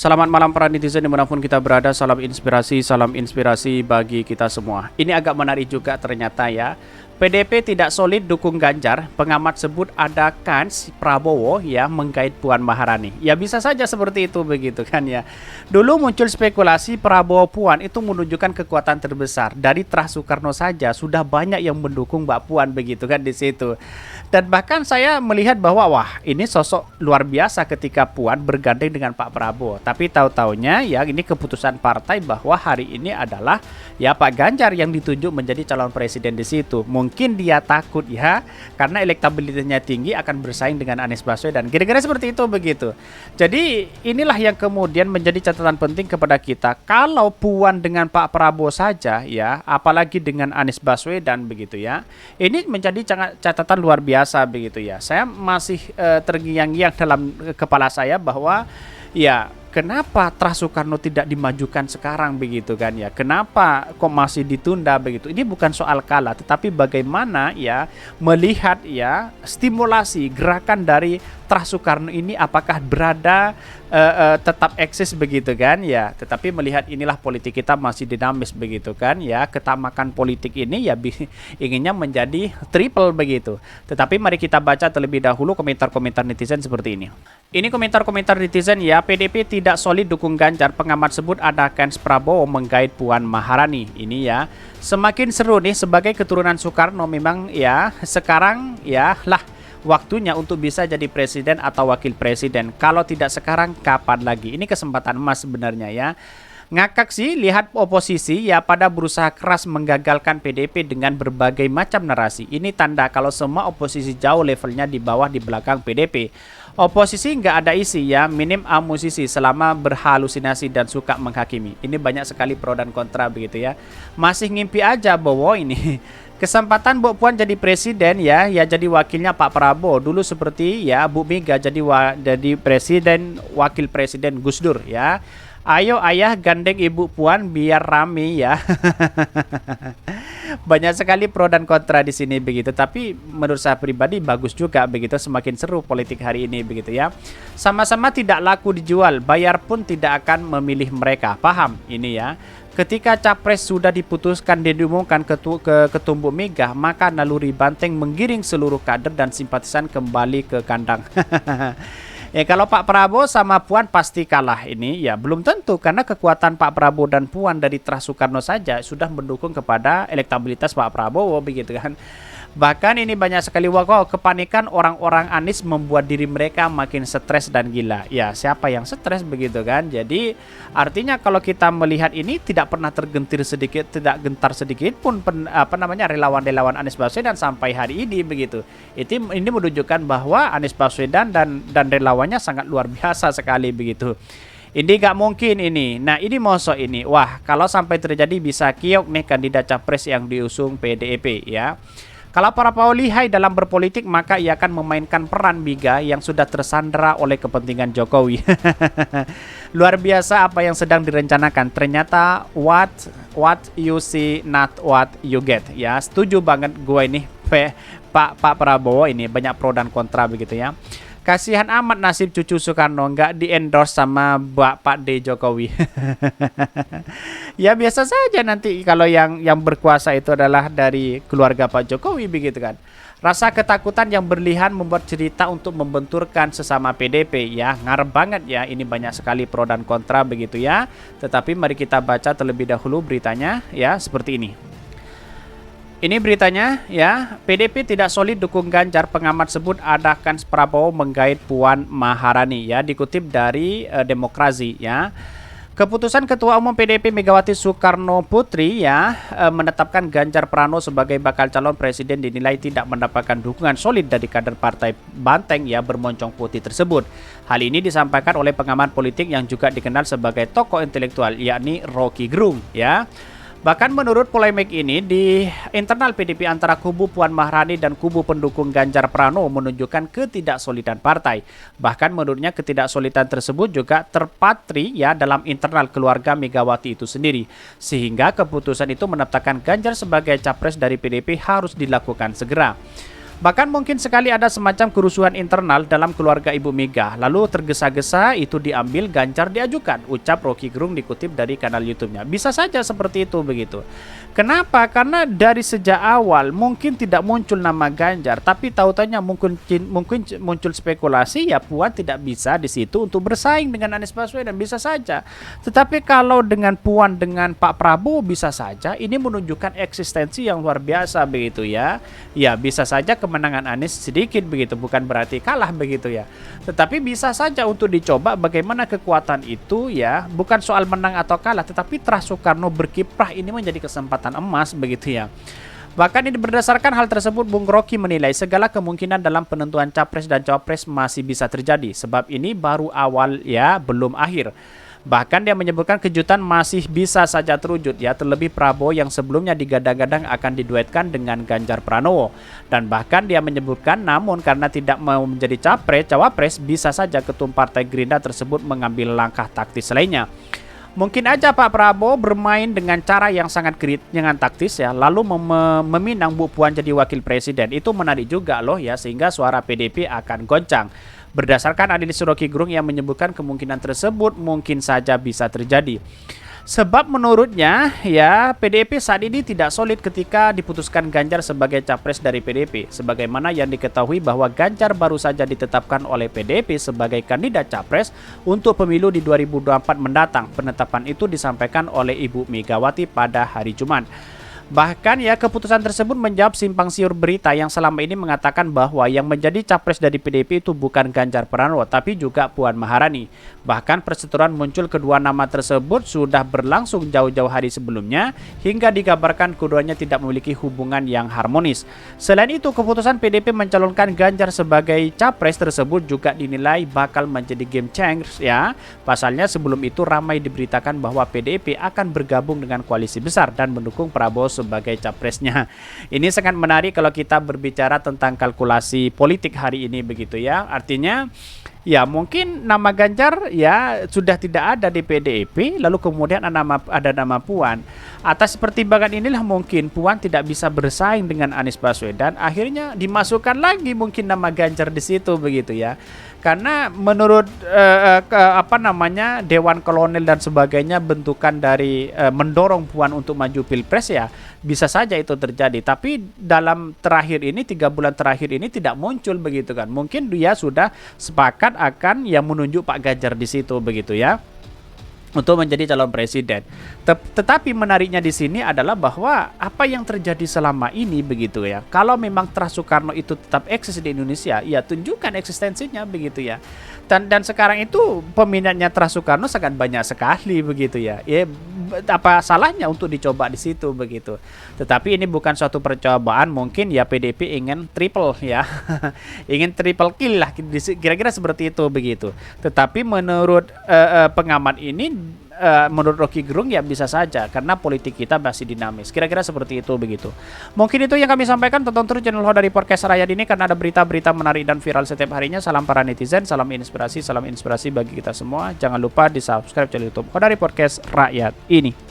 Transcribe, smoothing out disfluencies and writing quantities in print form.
Selamat malam para netizen dimanapun kita berada, salam inspirasi bagi kita semua. Ini agak menarik juga ternyata ya. PDP tidak solid dukung Ganjar, pengamat sebut ada kans Prabowo ya menggait Puan Maharani. Ya bisa saja seperti itu begitu kan ya. Dulu muncul spekulasi Prabowo Puan itu menunjukkan kekuatan terbesar. Dari Trah Soekarno saja sudah banyak yang mendukung Mbak Puan begitu kan di situ. Dan bahkan saya melihat bahwa wah ini sosok luar biasa ketika Puan bergandeng dengan Pak Prabowo. Tapi tahu-taunya ya ini keputusan partai bahwa hari ini adalah ya Pak Ganjar yang ditunjuk menjadi calon presiden di situ. Mungkin dia takut ya karena elektabilitasnya tinggi akan bersaing dengan Anies Baswedan. Kira-kira seperti itu begitu. Jadi inilah yang kemudian menjadi catatan penting kepada kita. Kalau Puan dengan Pak Prabowo saja ya, apalagi dengan Anies Baswedan begitu ya. Ini menjadi catatan luar biasa begitu ya. Saya masih terngiang-ngiang dalam kepala saya bahwa ya kenapa Trah Soekarno tidak dimajukan sekarang begitu kan ya? Kenapa kok masih ditunda begitu? Ini bukan soal kalah, tetapi bagaimana ya melihat ya stimulasi gerakan dari Trah Soekarno ini apakah berada tetap eksis begitu kan ya? Tetapi melihat inilah politik kita masih dinamis begitu kan ya? Ketamakan politik ini ya inginnya menjadi triple begitu. Tetapi mari kita baca terlebih dahulu komentar-komentar netizen seperti ini. Ini komentar-komentar netizen ya, PDP tidak solid dukung Ganjar, pengamat sebut ada kans Prabowo menggait Puan Maharani. Ini ya, semakin seru nih sebagai keturunan Soekarno memang ya, sekarang ya lah waktunya untuk bisa jadi presiden atau wakil presiden. Kalau tidak sekarang, kapan lagi? Ini kesempatan emas sebenarnya ya. Ngakak sih lihat oposisi ya pada berusaha keras menggagalkan PDP dengan berbagai macam narasi. Ini tanda kalau semua oposisi jauh levelnya di bawah di belakang PDP. Oposisi nggak ada isi ya, minim amusisi selama berhalusinasi dan suka menghakimi. Ini banyak sekali pro dan kontra begitu ya. Masih ngimpi aja Bowo ini. Kesempatan Bu Puan jadi presiden ya jadi wakilnya Pak Prabowo. Dulu seperti ya Bu Mega jadi presiden, wakil presiden Gus Dur ya. Ayo ayah gandeng Ibu Puan biar rame ya. Banyak sekali pro dan kontra di sini begitu. Tapi menurut saya pribadi bagus juga begitu. Semakin seru politik hari ini begitu ya. Sama-sama tidak laku dijual, bayar pun tidak akan memilih mereka. Paham ini ya. Ketika capres sudah diputuskan dan diumumkan ke Ketum Bu Mega, maka naluri banteng menggiring seluruh kader dan simpatisan kembali ke kandang. Ya kalau Pak Prabowo sama Puan pasti kalah ini ya belum tentu karena kekuatan Pak Prabowo dan Puan dari Trah Soekarno saja sudah mendukung kepada elektabilitas Pak Prabowo begitu kan. Bahkan ini banyak sekali kepanikan orang-orang Anies membuat diri mereka makin stres dan gila. Ya siapa yang stres begitu kan. Jadi artinya kalau kita melihat ini tidak pernah tidak gentar sedikit pun relawan-relawan Anies Baswedan sampai hari ini begitu. Ini menunjukkan bahwa Anies Baswedan dan relawannya sangat luar biasa sekali begitu. Ini gak mungkin ini. Nah ini mosok ini. Wah kalau sampai terjadi bisa kiok nih kandidat capres yang diusung PDIP ya. Kalau para lihai dalam berpolitik maka ia akan memainkan peran Miga yang sudah tersandera oleh kepentingan Jokowi. Luar biasa apa yang sedang direncanakan. Ternyata what you see not what you get. Ya, setuju banget gue ini Pak Prabowo ini banyak pro dan kontra begitu ya. Kasihan amat nasib cucu Soekarno nggak di-endorse sama Pak D Jokowi. Ya biasa saja nanti kalau yang berkuasa itu adalah dari keluarga Pak Jokowi begitu kan. Rasa ketakutan yang berlebihan membuat cerita untuk membenturkan sesama PDP ya. Ngarep banget ya, ini banyak sekali pro dan kontra begitu ya. Tetapi mari kita baca terlebih dahulu beritanya ya seperti ini. Ini beritanya ya, PDP tidak solid dukung Ganjar, pengamat sebut ada kans Prabowo menggait Puan Maharani ya, dikutip dari Demokrasi ya. Keputusan Ketua Umum PDP Megawati Soekarno Putri ya menetapkan Ganjar Pranowo sebagai bakal calon presiden dinilai tidak mendapatkan dukungan solid dari kader partai Banteng ya bermoncong putih tersebut. Hal ini disampaikan oleh pengamat politik yang juga dikenal sebagai tokoh intelektual yakni Rocky Gerung ya. Bahkan menurut polemik ini di internal PDP antara kubu Puan Maharani dan kubu pendukung Ganjar Pranowo menunjukkan ketidaksolidan partai. Bahkan menurutnya ketidaksolidan tersebut juga terpatri ya dalam internal keluarga Megawati itu sendiri. Sehingga keputusan itu menetapkan Ganjar sebagai capres dari PDP harus dilakukan segera. Bahkan mungkin sekali ada semacam kerusuhan internal dalam keluarga Ibu Mega, lalu tergesa-gesa itu diambil, Ganjar diajukan, ucap Rocky Gerung dikutip dari kanal YouTube-nya. Bisa saja seperti itu begitu. Kenapa? Karena dari sejak awal mungkin tidak muncul nama Ganjar, tapi tahu-taunya mungkin muncul spekulasi ya Puan tidak bisa di situ untuk bersaing dengan Anies Baswedan, bisa saja. Tetapi kalau dengan Puan dengan Pak Prabowo bisa saja ini menunjukkan eksistensi yang luar biasa begitu ya. Ya bisa saja kemenangan Anies sedikit begitu, bukan berarti kalah begitu ya. Tetapi bisa saja untuk dicoba bagaimana kekuatan itu ya, bukan soal menang atau kalah, tetapi terah Soekarno berkiprah ini menjadi kesempatan emas begitu ya. Bahkan ini berdasarkan hal tersebut, Bung Rocky menilai segala kemungkinan dalam penentuan capres dan cawapres masih bisa terjadi, sebab ini baru awal ya, belum akhir. Bahkan dia menyebutkan kejutan masih bisa saja terwujud ya, terlebih Prabowo yang sebelumnya digadang-gadang akan diduetkan dengan Ganjar Pranowo. Dan bahkan dia menyebutkan namun karena tidak mau menjadi cawapres, bisa saja ketum Partai Gerindra tersebut mengambil langkah taktis lainnya. Mungkin aja Pak Prabowo bermain dengan cara yang sangat dengan taktis ya, lalu meminang Bu Puan jadi wakil presiden. Itu menarik juga loh ya, sehingga suara PDP akan goncang. Berdasarkan analisis Rocky Gerung yang menyebutkan kemungkinan tersebut mungkin saja bisa terjadi. Sebab menurutnya ya PDIP saat ini tidak solid ketika diputuskan Ganjar sebagai capres dari PDIP. Sebagaimana yang diketahui bahwa Ganjar baru saja ditetapkan oleh PDIP sebagai kandidat capres untuk pemilu di 2024 mendatang. Penetapan itu disampaikan oleh Ibu Megawati pada hari Jumat. Bahkan ya keputusan tersebut menjawab simpang siur berita yang selama ini mengatakan bahwa yang menjadi capres dari PDIP itu bukan Ganjar Pranowo tapi juga Puan Maharani. Bahkan perseteruan muncul kedua nama tersebut sudah berlangsung jauh-jauh hari sebelumnya hingga dikabarkan keduanya tidak memiliki hubungan yang harmonis. Selain itu keputusan PDIP mencalonkan Ganjar sebagai capres tersebut juga dinilai bakal menjadi game changer ya. Pasalnya sebelum itu ramai diberitakan bahwa PDIP akan bergabung dengan koalisi besar dan mendukung Prabowo sebagai capresnya. Ini sangat menarik kalau kita berbicara tentang kalkulasi politik hari ini begitu ya. Artinya ya mungkin nama Ganjar ya sudah tidak ada di PDIP, lalu kemudian ada nama Puan. Atas pertimbangan inilah mungkin Puan tidak bisa bersaing dengan Anies Baswedan, akhirnya dimasukkan lagi mungkin nama Ganjar di situ begitu ya. Karena menurut Dewan Kolonel dan sebagainya bentukan dari mendorong Puan untuk maju Pilpres ya bisa saja itu terjadi. Tapi dalam terakhir ini 3 bulan terakhir ini tidak muncul begitu kan. Mungkin dia sudah sepakat akan yang menunjuk Pak Ganjar di situ begitu ya, untuk menjadi calon presiden. Tetapi menariknya di sini adalah bahwa apa yang terjadi selama ini begitu ya. Kalau memang terah Soekarno itu tetap eksis di Indonesia, ya tunjukkan eksistensinya begitu ya. Dan sekarang itu peminatnya terah Soekarno sangat banyak sekali begitu ya. Ya apa salahnya untuk dicoba di situ begitu. Tetapi ini bukan suatu percobaan, mungkin ya PDIP ingin triple ya. Ingin triple kill lah kira-kira seperti itu begitu. Tetapi menurut pengamat ini menurut Rocky Gerung ya bisa saja karena politik kita masih dinamis. Kira-kira seperti itu begitu. Mungkin itu yang kami sampaikan. Tonton terus channel Ho dari Podcast Rakyat ini karena ada berita-berita menarik dan viral setiap harinya. Salam para netizen, salam inspirasi bagi kita semua. Jangan lupa di subscribe channel YouTube Ho dari Podcast Rakyat ini.